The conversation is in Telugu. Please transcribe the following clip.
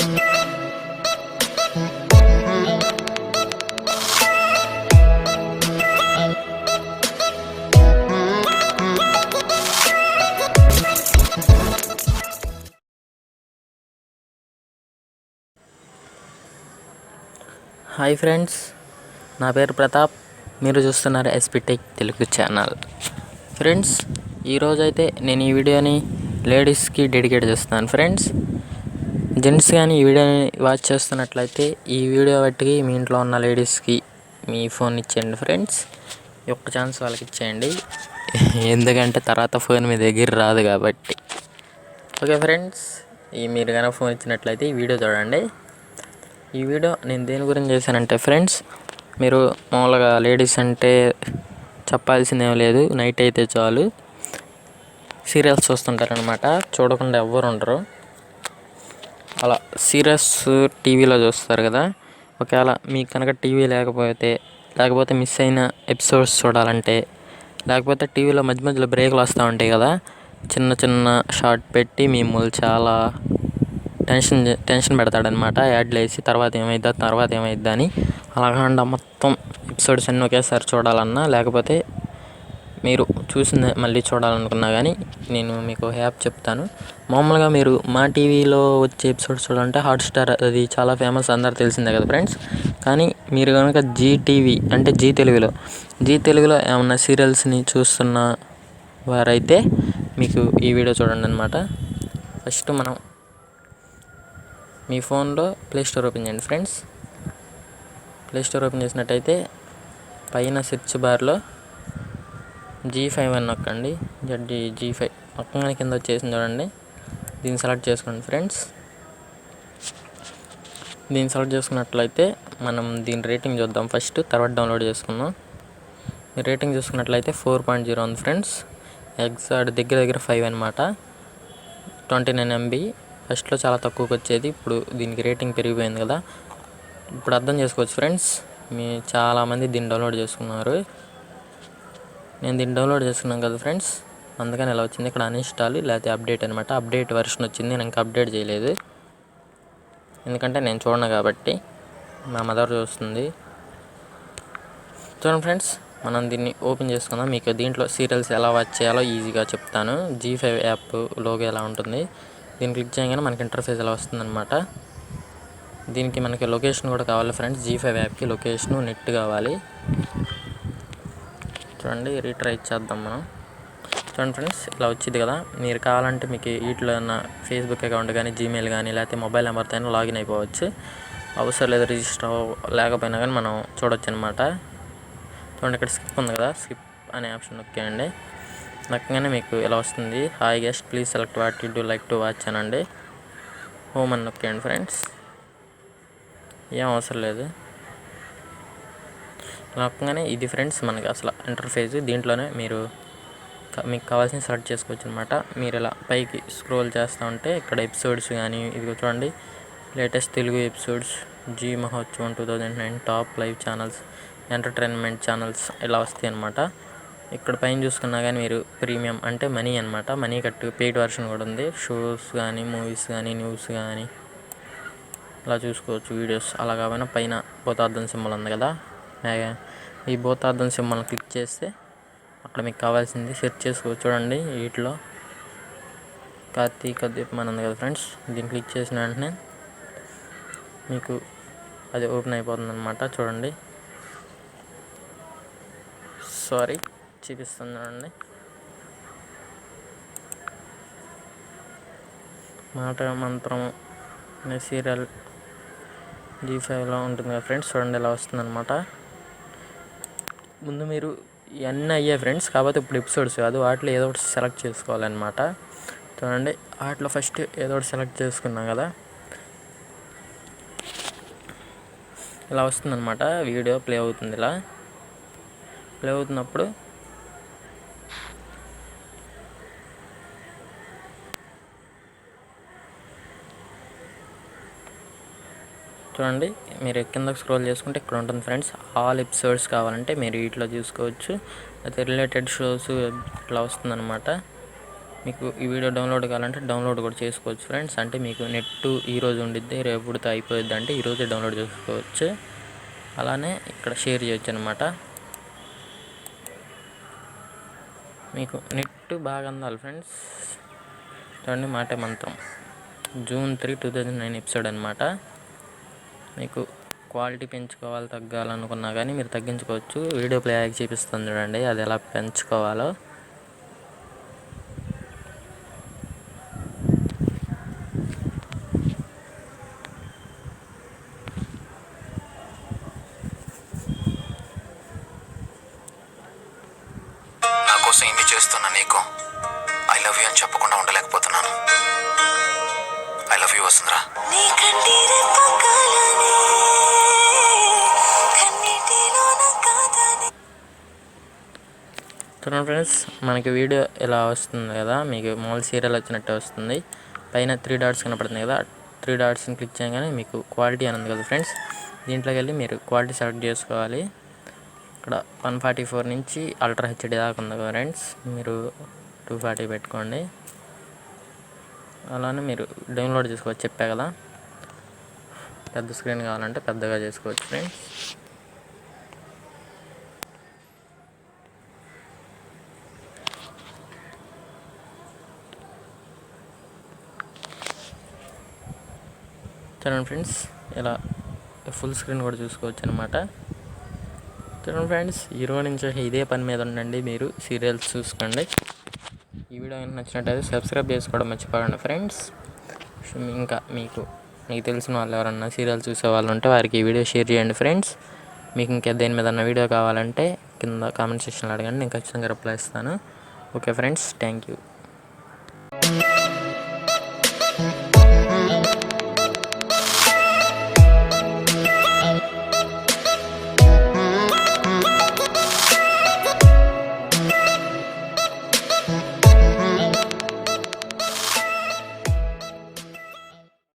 హాయ్ ఫ్రెండ్స్, నా పేరు ప్రతాప్. మీరు చూస్తున్నారు SP tech Telugu channel. Friends, ఈరోజైతే నేను ఈ వీడియోని లేడీస్కి డెడికేట్ చేస్తున్నాను. ఫ్రెండ్స్, జెంట్స్ కానీ ఈ వీడియోని వాచ్ చేస్తున్నట్లయితే ఈ వీడియో బట్టి మీ ఇంట్లో ఉన్న లేడీస్కి మీ ఫోన్ ఇచ్చేయండి. ఫ్రెండ్స్, ఈ ఒక్క ఛాన్స్ వాళ్ళకి ఇచ్చేయండి, ఎందుకంటే తర్వాత ఫోన్ మీ దగ్గర రాదు కాబట్టి. ఓకే ఫ్రెండ్స్, మీరు కనుక ఫోన్ ఇచ్చినట్లయితే ఈ వీడియో చూడండి. ఈ వీడియో నేను దేని గురించి చేశానంటే ఫ్రెండ్స్, మీరు మామూలుగా లేడీస్ అంటే చెప్పాల్సిందేం లేదు, నైట్ అయితే చాలు సీరియల్స్ చూస్తుంటారనమాట, చూడకుండా ఎవ్వరు ఉండరు. అలా సీరియల్స్ టీవీలో చూస్తారు కదా. ఒకవేళ మీకు కనుక టీవీ లేకపోతే మిస్ అయిన ఎపిసోడ్స్ చూడాలంటే, లేకపోతే టీవీలో మధ్య మధ్యలో బ్రేకులు వస్తూ ఉంటాయి కదా, చిన్న చిన్న షార్ట్ పెట్టి మిమ్మల్ని చాలా టెన్షన్ పెడతాడనమాట. యాడ్లు వేసి తర్వాత ఏమైద్దా అని. అలాగకుండా మొత్తం ఎపిసోడ్స్ అన్నీ ఒకేసారి చూడాలన్నా, లేకపోతే మీరు చూసింది మళ్ళీ చూడాలనుకున్నా కానీ నేను మీకు యాప్ చెప్తాను. మామూలుగా మీరు మా టీవీలో వచ్చే ఎపిసోడ్స్ చూడాలంటే హాట్స్టార్, అది చాలా ఫేమస్, అందరు తెలిసిందే కదా ఫ్రెండ్స్. కానీ మీరు కనుక జీటీవీ అంటే జీ తెలుగులో ఏమన్నా సీరియల్స్ని చూస్తున్న వారైతే మీకు ఈ వీడియో చూడండి అనమాట. ఫస్ట్ మనం మీ ఫోన్లో ప్లేస్టోర్ ఓపెన్ చేయండి ఫ్రెండ్స్. ప్లేస్టోర్ ఓపెన్ చేసినట్టయితే పైన సెర్చ్ బార్లో zee5 అని నొక్కండి. zee5 నొక్కగానే కింద వచ్చేసింది చూడండి. దీన్ని సెలెక్ట్ చేసుకోండి ఫ్రెండ్స్. దీన్ని సెలెక్ట్ చేసుకున్నట్లయితే మనం దీని రేటింగ్ చూద్దాం ఫస్ట్, తర్వాత డౌన్లోడ్ చేసుకుందాం. మీరు రేటింగ్ చూసుకున్నట్లయితే 4.0 ఉంది ఫ్రెండ్స్. ఎగ్జాక్ట్ దగ్గర 5 అనమాట. 29 MB. ఫస్ట్లో చాలా తక్కువకి వచ్చేది, ఇప్పుడు దీనికి రేటింగ్ పెరిగిపోయింది కదా. ఇప్పుడు అర్థం చేసుకోవచ్చు ఫ్రెండ్స్, చాలామంది దీన్ని డౌన్లోడ్ చేసుకున్నారు. నేను దీన్ని డౌన్లోడ్ చేసుకున్నాను కదా ఫ్రెండ్స్, అందుకని ఇలా వచ్చింది. ఇక్కడ అన్ఇన్స్టాల్ లేకపోతే అప్డేట్ అనమాట. అప్డేట్ వెర్షన్ వచ్చింది, నేను ఇంకా అప్డేట్ చేయలేదు, ఎందుకంటే నేను చూడను కాబట్టి. మా మదర్ చూస్తుంది. చూడండి ఫ్రెండ్స్, మనం దీన్ని ఓపెన్ చేసుకుందాం. మీకు దీంట్లో సీరియల్స్ ఎలా వాచ్ చేయాలో ఈజీగా చెప్తాను. zee5 యాప్ లోగో ఎలా ఉంటుంది, దీన్ని క్లిక్ చేయగానే మనకి ఇంటర్ఫేస్ ఎలా వస్తుందన్నమాట. దీనికి మనకి లొకేషన్ కూడా కావాలి ఫ్రెండ్స్. zee5 యాప్కి లొకేషను, నెట్ కావాలి. చూడండి, రీట్రై చేద్దాం మనం. చూడండి ఫ్రెండ్స్, ఇలా వచ్చింది కదా. మీరు కావాలంటే మీకు వీటిలో ఉన్న ఫేస్బుక్ అకౌంట్ కానీ, జీమెయిల్ కానీ, లేకపోతే మొబైల్ నెంబర్తో అయినా లాగిన్ అయిపోవచ్చు. అవసరం లేదు రిజిస్టర్ లేకపోయినా కానీ మనం చూడొచ్చు అనమాట. చూడండి, ఇక్కడ స్కిప్ ఉంది కదా, స్కిప్ అనే ఆప్షన్ నొక్కేయండి. నొక్కగానే మీకు ఇలా వస్తుంది, hi guest please select what you do like to watch అనండి. హోమ్ అని నొక్కేయండి ఫ్రెండ్స్. ఏం అవసరం లేదు, నొక్కగానే ఇది ఫ్రెండ్స్ మనకి అసలు ఇంటర్ఫేస్. దీంట్లోనే మీకు కావాల్సిన సెలెక్ట్ చేసుకోవచ్చు అనమాట. మీరు ఇలా పైకి స్క్రోల్ చేస్తూ ఉంటే ఇక్కడ ఎపిసోడ్స్ కానీ, ఇదిగో చూడండి, లేటెస్ట్ తెలుగు ఎపిసోడ్స్, జీ మహోత్సవం 2009 top live channels, entertainment channels ఇలా వస్తాయి అనమాట. ఇక్కడ పైన చూసుకున్నా కానీ మీరు ప్రీమియం అంటే మనీ అనమాట, మనీ కట్టు పెయిడ్ వర్షన్ కూడా ఉంది. షోస్ కానీ, మూవీస్ కానీ, న్యూస్ కానీ ఇలా చూసుకోవచ్చు. వీడియోస్ అలా కాకపోయినా పైన భూతార్థం సింబల్ ఉంది కదా, ఈ భూతార్థం సింబల్ని క్లిక్ చేస్తే అక్కడ మీకు కావాల్సింది సెర్చ్ చేసుకోవచ్చు. చూడండి, వీటిలో కార్తీక దీపం ఉంది కదా ఫ్రెండ్స్, దీన్ని క్లిక్ చేసిన వెంటనే మీకు అది ఓపెన్ అయిపోతుంది అనమాట. చూడండి, సారీ చూపిస్తుంది చూడండి. మాట మంత్రం అనే సీరియల్ zee5లో ఉంటుంది కదా ఫ్రెండ్స్. చూడండి, ఇలా వస్తుందన్నమాట. ముందు మీరు ఇవన్నీ అయ్యాయి ఫ్రెండ్స్, కాకపోతే ఇప్పుడు ఎపిసోడ్స్ కాదు, వాటిలో ఏదో ఒకటి సెలెక్ట్ చేసుకోవాలన్నమాట. చూడండి, వాటిలో ఫస్ట్ ఏదో ఒకటి సెలెక్ట్ చేసుకున్నాం కదా, ఇలా వస్తుందన్నమాట. వీడియో ప్లే అవుతుంది. ఇలా ప్లే అవుతున్నప్పుడు చూడండి, మీరు కిందకి స్క్రోల్ చేసుకుంటే ఇక్కడ ఉంటుంది ఫ్రెండ్స్. ఆల్ ఎపిసోడ్స్ కావాలంటే మీరు వీటిలో చూసుకోవచ్చు. అయితే రిలేటెడ్ షోస్ ఇట్లా వస్తుందన్నమాట. మీకు ఈ వీడియో డౌన్లోడ్ కావాలంటే డౌన్లోడ్ కూడా చేసుకోవచ్చు ఫ్రెండ్స్. అంటే మీకు నెట్ ఈరోజు ఉండిద్ది, రేపుతో అయిపోయిద్ది అంటే ఈరోజే డౌన్లోడ్ చేసుకోవచ్చు. అలానే ఇక్కడ షేర్ చేయొచ్చు అనమాట. మీకు నెట్ బాగా అందాలి ఫ్రెండ్స్. చూడండి, మాటే మంత్రం June 3, 2009 ఎపిసోడ్ అనమాట. మీకు క్వాలిటీ పెంచుకోవాలి, తగ్గాలనుకున్నా కానీ మీరు తగ్గించుకోవచ్చు. వీడియో ప్లే అయ్యాక చూపిస్తుంది చూడండి, అది ఎలా పెంచుకోవాలో. నా కోసం ఇన్ని చేస్తున్నా నీకు ఐ లవ్ యూ అని చెప్పకుండా ఉండలేకపోతున్నాను. ఐ లవ్ యూ వసుంధరా. చూడండి ఫ్రెండ్స్, మనకి వీడియో ఇలా వస్తుంది కదా, మీకు మామూలు సీరియల్ వచ్చినట్టే వస్తుంది. పైన 3 డాట్స్ కనపడుతుంది కదా, 3 డాట్స్ని క్లిక్ చేయగానే మీకు క్వాలిటీ అని ఉంది కదా ఫ్రెండ్స్. దీంట్లోకి వెళ్ళి మీరు క్వాలిటీ సెలెక్ట్ చేసుకోవాలి. ఇక్కడ 144 నుంచి అల్ట్రా హెచ్డి దాకా ఉంది కదా ఫ్రెండ్స్, మీరు 240 పెట్టుకోండి. అలానే మీరు డౌన్లోడ్ చేసుకోవచ్చు, చెప్పా కదా. పెద్ద స్క్రీన్ కావాలంటే పెద్దగా చేసుకోవచ్చు ఫ్రెండ్స్. చూడండి ఫ్రెండ్స్, ఇలా ఫుల్ స్క్రీన్ కూడా చూసుకోవచ్చు అనమాట. చూడండి ఫ్రెండ్స్, ఈ రోజు నుంచి ఇదే పని మీద ఉండండి, మీరు సీరియల్స్ చూసుకోండి. ఈ వీడియో నచ్చినట్టయితే సబ్స్క్రైబ్ చేసుకోవడం మర్చిపోకండి ఫ్రెండ్స్. ఇంకా మీకు తెలిసిన వాళ్ళు ఎవరన్నా సీరియల్ చూసే వాళ్ళు ఉంటే వారికి ఈ వీడియో షేర్ చేయండి ఫ్రెండ్స్. మీకు ఇంకా దేని మీద వీడియో కావాలంటే కింద కామెంట్ సెక్షన్లో అడగండి, నేను ఖచ్చితంగా రిప్లై ఇస్తాను. Okay friends, thank you.